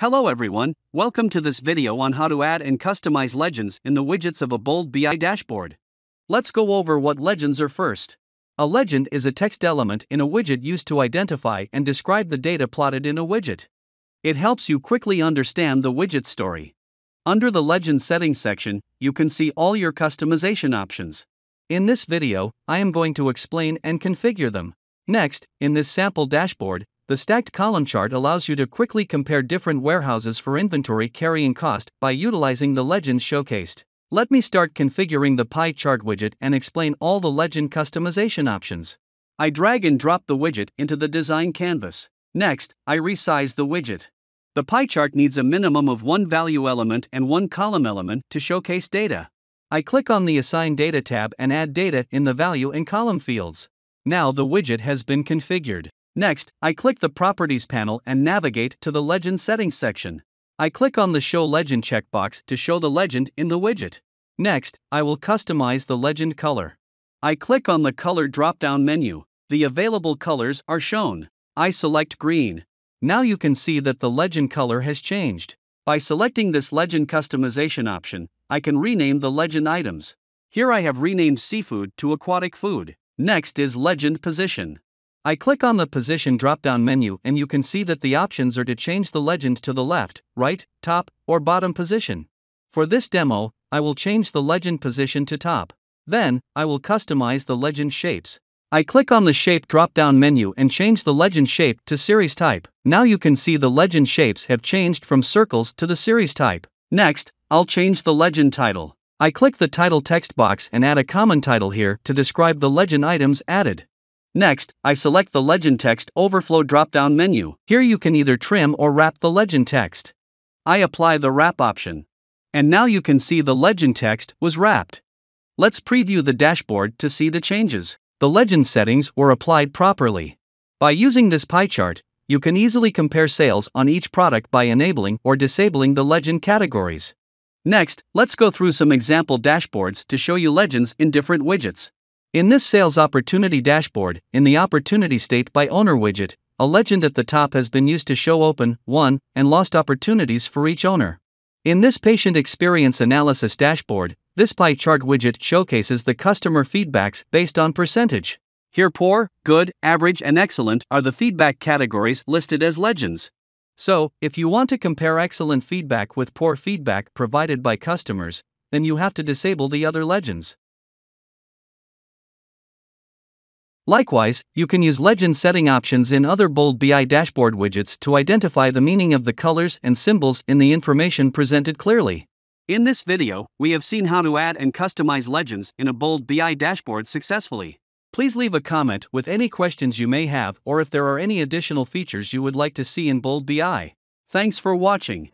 Hello everyone, welcome to this video on how to add and customize legends in the widgets of a bold BI dashboard. Let's go over what legends are first. A legend is a text element in a widget used to identify and describe the data plotted in a widget. It helps you quickly understand the widget story. Under the Legend Settings section, you can see all your customization options. In this video, I am going to explain and configure them. Next, in this sample dashboard, the stacked column chart allows you to quickly compare different warehouses for inventory carrying cost by utilizing the legends showcased. Let me start configuring the pie chart widget and explain all the legend customization options. I drag and drop the widget into the design canvas. Next, I resize the widget. The pie chart needs a minimum of one value element and one column element to showcase data. I click on the Assign Data tab and add data in the value and column fields. Now the widget has been configured. Next, I click the Properties panel and navigate to the Legend Settings section. I click on the Show Legend checkbox to show the legend in the widget. Next, I will customize the legend color. I click on the Color drop-down menu. The available colors are shown. I select green. Now you can see that the legend color has changed. By selecting this legend customization option, I can rename the legend items. Here I have renamed seafood to aquatic food. Next is legend position. I click on the Position drop-down menu and you can see that the options are to change the legend to the left, right, top, or bottom position. For this demo, I will change the legend position to top. Then, I will customize the legend shapes. I click on the Shape drop-down menu and change the legend shape to series type. Now you can see the legend shapes have changed from circles to the series type. Next, I'll change the legend title. I click the title text box and add a common title here to describe the legend items added. Next, I select the Legend Text Overflow drop-down menu. Here you can either trim or wrap the legend text. I apply the wrap option. And now you can see the legend text was wrapped. Let's preview the dashboard to see the changes. The legend settings were applied properly. By using this pie chart, you can easily compare sales on each product by enabling or disabling the legend categories. Next, let's go through some example dashboards to show you legends in different widgets. In this Sales Opportunity dashboard, in the Opportunity State by Owner widget, a legend at the top has been used to show open, won, and lost opportunities for each owner. In this Patient Experience Analysis dashboard, this pie chart widget showcases the customer feedbacks based on percentage. Here poor, good, average, and excellent are the feedback categories listed as legends. So, if you want to compare excellent feedback with poor feedback provided by customers, then you have to disable the other legends. Likewise, you can use legend setting options in other bold BI dashboard widgets to identify the meaning of the colors and symbols in the information presented clearly. In this video, we have seen how to add and customize legends in a bold BI dashboard successfully. Please leave a comment with any questions you may have or if there are any additional features you would like to see in bold BI. Thanks for watching.